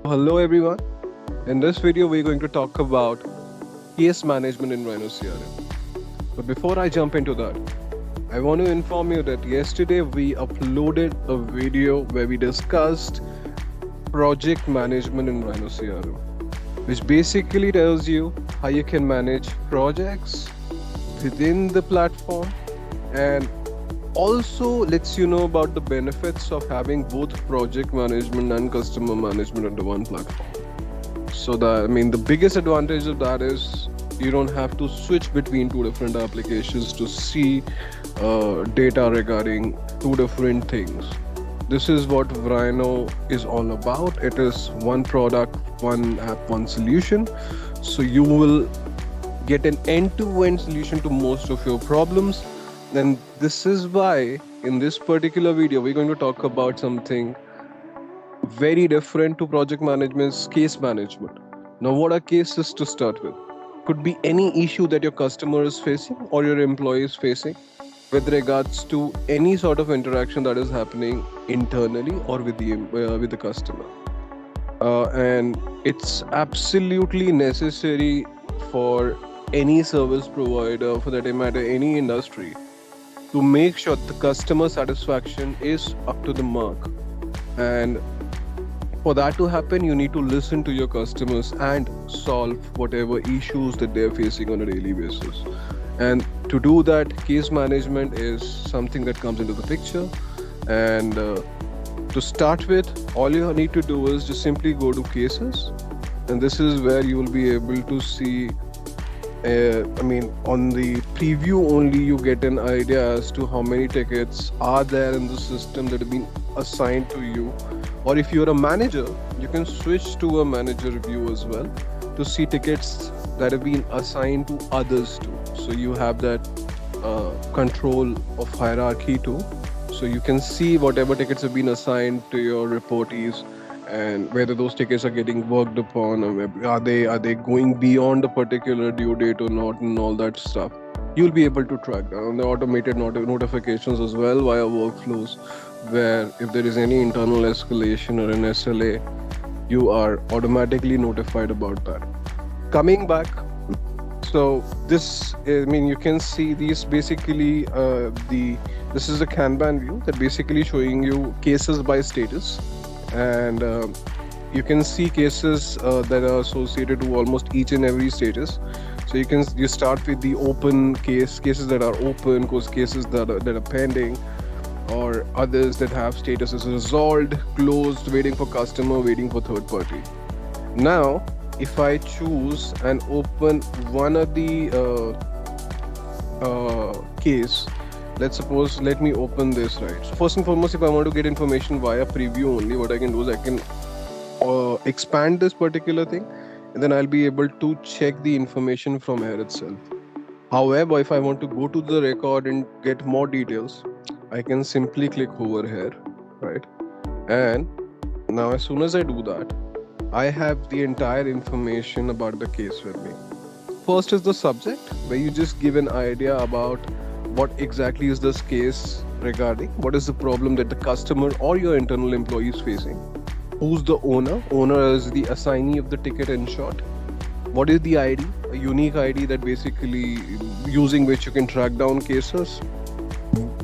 Hello everyone. In this video, we're going to talk about case management in Vryno CRM. But before I jump into that, I want to inform you that yesterday we uploaded a video where we discussed project management in Vryno CRM, which basically tells you how you can manage projects within the platform and also lets you know about the benefits of having both project management and customer management under one platform. So the biggest advantage of that is you don't have to switch between two different applications to see data regarding two different things. This is what Vryno is all about. It is one product, one app, one solution. So you will get an end-to-end solution to most of your problems. And this is why in this particular video, we're going to talk about something very different to project management's case management. Now, what are cases to start with? Could be any issue that your customer is facing or your employee is facing with regards to any sort of interaction that is happening internally or with the customer. And it's absolutely necessary for any service provider, for that matter, any industry, to make sure the customer satisfaction is up to the mark. And for that to happen, you need to listen to your customers and solve whatever issues that they're facing on a daily basis. And to do that, case management is something that comes into the picture. And to start with, all you need to do is just simply go to cases. And this is where you will be able to see on the preview only, you get an idea as to how many tickets are there in the system that have been assigned to you. Or if you're a manager, you can switch to a manager view as well to see tickets that have been assigned to others too. So you have that control of hierarchy too. So you can see whatever tickets have been assigned to your reportees and whether those tickets are getting worked upon, or are they going beyond a particular due date or not, and all that stuff. You'll be able to track down the automated notifications as well via workflows, where if there is any internal escalation or an SLA, you are automatically notified about that. Coming back, so this, you can see these basically this is a Kanban view that basically showing you cases by status. And you can see cases that are associated to almost each and every status. So you start with the open cases that are open, cases that are pending, or others that have statuses resolved, closed, waiting for customer, waiting for third party. Now, if I choose and open one of the case, let me open this, right? So first and foremost, if I want to get information via preview only, what I can do is I can expand this particular thing, and then I'll be able to check the information from here itself. However, if I want to go to the record and get more details, I can simply click over here, right? And now as soon as I do that, I have the entire information about the case with me. First is the subject, where you just give an idea about what exactly is this case regarding, what is the problem that the customer or your internal employee is facing, who's the owner is the assignee of the ticket in short, what is the ID, a unique ID that basically using which you can track down cases,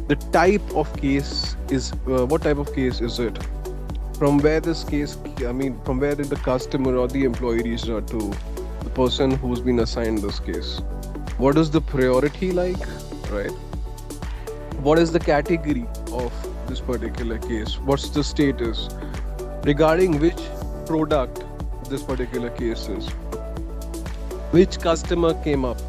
the type of case is what type of case is it, from where this case, from where did the customer or the employee reach out to the person who's been assigned this case, what is the priority like, right? What is the category of this particular case? What's the status? Regarding which product this particular case is? Which customer came up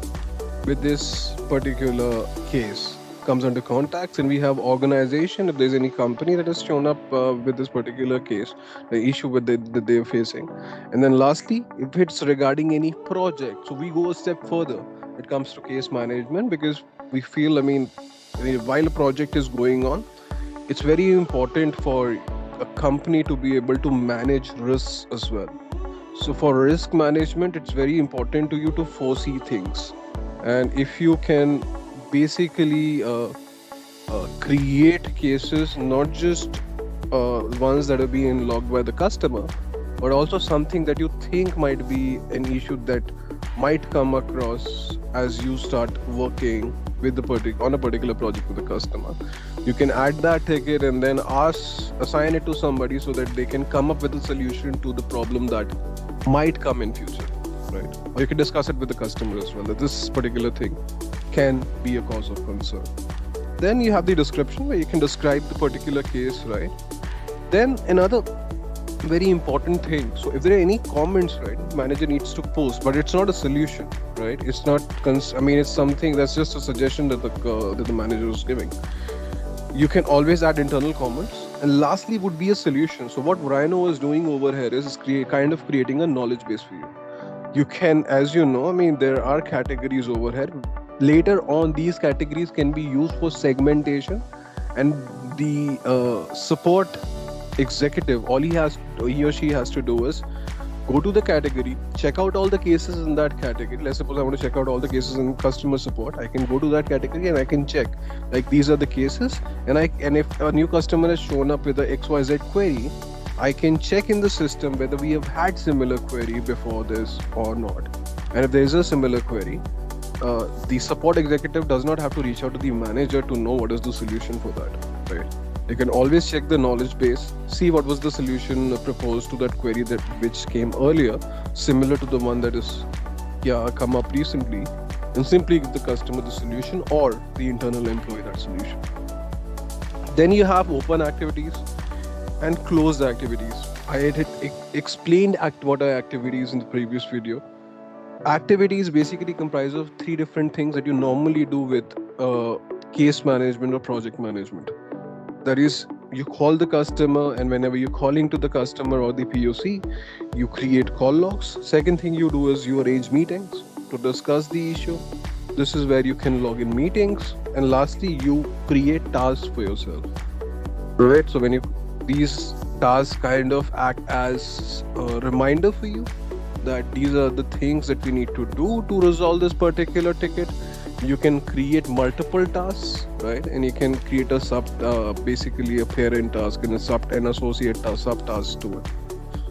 with this particular case? Comes under contacts, and we have organization if there's any company that has shown up with this particular case, the issue that they're facing. And then lastly, if it's regarding any project, so we go a step further. It comes to case management because we feel, while a project is going on, it's very important for a company to be able to manage risks as well. So for risk management, it's very important to you to foresee things. And if you can basically create cases, not just ones that are being logged by the customer, but also something that you think might be an issue that might come across as you start working with on a particular project with a customer. You can add that ticket and then assign it to somebody so that they can come up with a solution to the problem that might come in future, right? Or you can discuss it with the customer as well, that this particular thing can be a cause of concern. Then you have the description where you can describe the particular case, right? Then another very important thing. So if there are any comments, right, manager needs to post, but it's not a solution, right? It's not. It's something that's just a suggestion that the manager is giving. You can always add internal comments. And lastly, would be a solution. So what Vryno is doing over here is creating a knowledge base for you. You can, as you know, there are categories over here. Later on, these categories can be used for segmentation, and the support executive, all he or she has to do is go to the category, check out all the cases in that category. Let's suppose I want to check out all the cases in customer support. I can go to that category and I can check, like, these are the cases, and if a new customer has shown up with a XYZ query, I can check in the system whether we have had similar query before this or not. And if there is a similar query, the support executive does not have to reach out to the manager to know what is the solution for that, right? You can always check the knowledge base, see what was the solution proposed to that query which came earlier, similar to the one that is come up recently, and simply give the customer the solution or the internal employee that solution. Then you have open activities and closed activities. I had explained what are activities in the previous video. Activities basically comprise of 3 different things that you normally do with case management or project management. That is, you call the customer, and whenever you're calling to the customer or the POC, you create call logs. Second thing you do is you arrange meetings to discuss the issue. This is where you can log in meetings. And lastly, you create tasks for yourself, right? So these tasks kind of act as a reminder for you that these are the things that we need to do to resolve this particular ticket. You can create multiple tasks, right? And you can create basically a parent task and an associate task, subtask to it.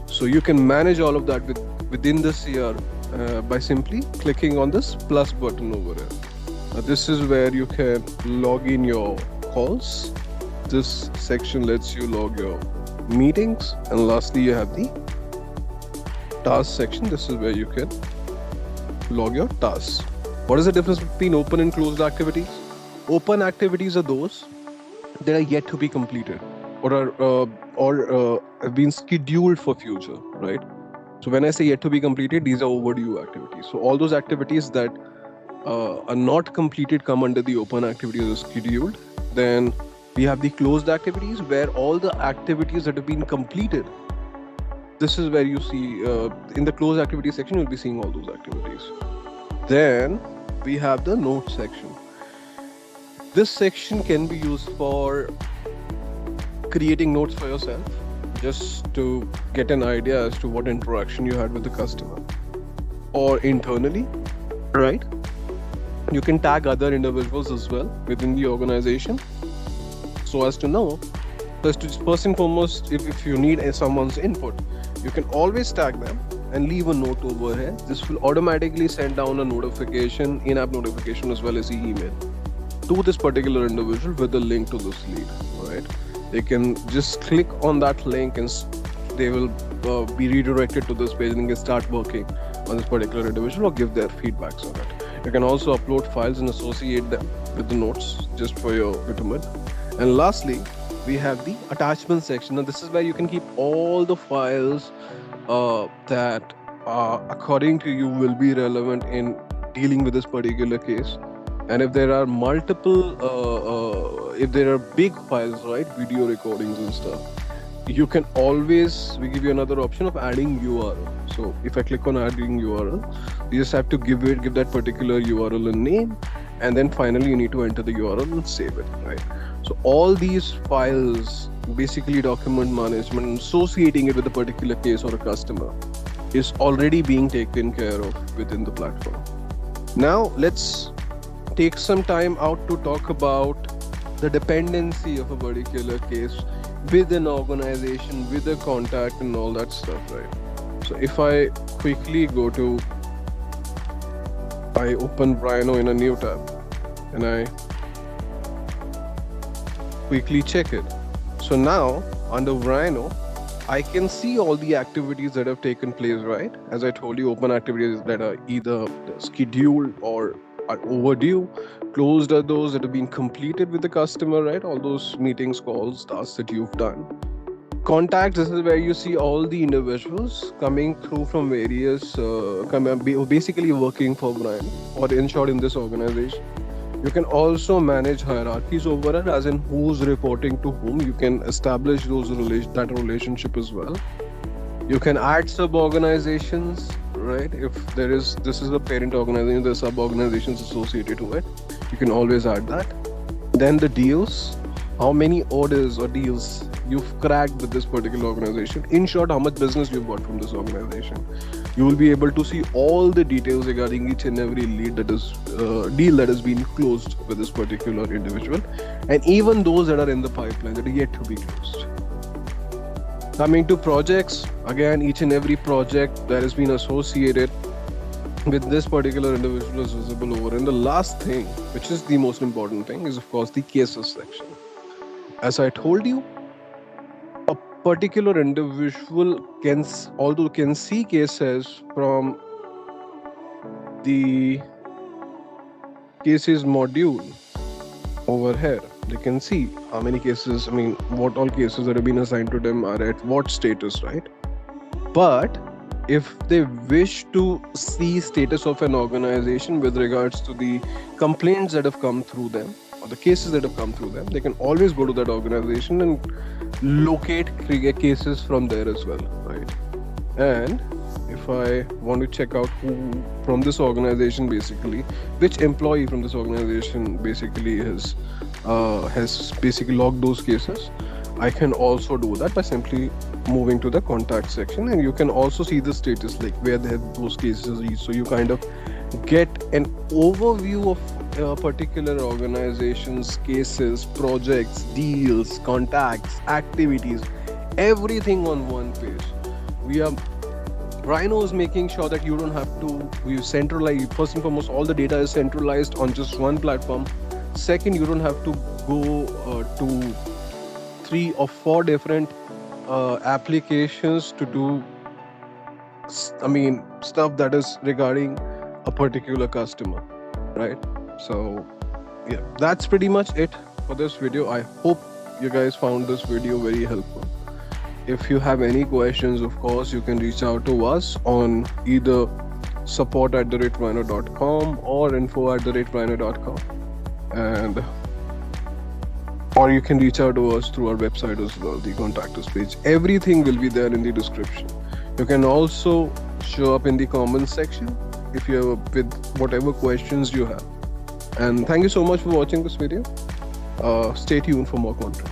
So you can manage all of that within the CR by simply clicking on this plus button over here. This is where you can log in your calls. This section lets you log your meetings, and lastly you have the task section. This is where you can log your tasks. What is the difference between open and closed activities? Open activities are those that are yet to be completed or have been scheduled for future, right? So when I say yet to be completed, these are overdue activities. So all those activities that are not completed come under the open activities or scheduled. Then we have the closed activities, where all the activities that have been completed. This is where you see in the closed activities section, you'll be seeing all those activities. Then we have the notes section. This section can be used for creating notes for yourself, just to get an idea as to what interaction you had with the customer, or internally, right? You can tag other individuals as well within the organization, so as to know. First and foremost, if you need someone's input, you can always tag them and leave a note over here. This will automatically send down a notification, in-app notification, as well as the email to this particular individual with a link to this lead, right? They can just click on that link and they will be redirected to this page and can start working on this particular individual or give their feedbacks on it. You can also upload files and associate them with the notes just for your betterment. And lastly, we have the attachment section. Now this is where you can keep all the files that according to you will be relevant in dealing with this particular case. And if there are if there are big files, right, video recordings and stuff, you can always, we give you another option of adding URL. So if I click on adding URL, you just have to give that particular URL a name, and then finally you need to enter the URL and save it, right? So all these files, basically document management, associating it with a particular case or a customer, is already being taken care of within the platform. Now let's take some time out to talk about the dependency of a particular case with an organization, with a contact and all that stuff, right? So if I quickly I open Vryno in a new tab and I quickly check it. So now under Vryno, I can see all the activities that have taken place, right? As I told you, open activities that are either scheduled or are overdue. Closed are those that have been completed with the customer, right? All those meetings, calls, tasks that you've done. Contacts, this is where you see all the individuals coming through from various, basically working for brand, or in short, in this organization. You can also manage hierarchies over it, as in who's reporting to whom. You can establish that relationship as well. You can add sub-organizations, right? If this is a parent organization, there's sub-organizations associated to it. You can always add that. Then the deals, how many orders or deals you've cracked with this particular organization. In short, how much business you've got from this organization. You will be able to see all the details regarding each and every deal that has been closed with this particular individual, and even those that are in the pipeline that are yet to be closed. Coming to projects, again, each and every project that has been associated with this particular individual is visible over. And the last thing, which is the most important thing, is of course the cases section. As I told you, a particular individual can see cases from the cases module over here. They can see how many cases, what all cases that have been assigned to them are at what status, right? But if they wish to see status of an organization with regards to the complaints that have come through them or the cases that have come through them, they can always go to that organization and create cases from there as well, right? And if I want to check out who from this organization, basically which employee from this organization basically has basically logged those cases, I can also do that by simply moving to the contact section, and you can also see the status, like where those cases reach. So you kind of get an overview of a particular organization's cases, projects, deals, contacts, activities, everything on one page. Vryno is making sure that you don't have to centralize. First and foremost, all the data is centralized on just one platform. Second, you don't have to go to 3 or 4 different applications to do stuff that is regarding a particular customer, right? So yeah, that's pretty much it for this video. I hope you guys found this video very helpful. If you have any questions, of course, you can reach out to us on either support@vryno.com or info@vryno.com, or you can reach out to us through our website as well, the contact us page. Everything will be there in the description. You can also show up in the comments section if you have with whatever questions you have. And thank you so much for watching this video. Stay tuned for more content.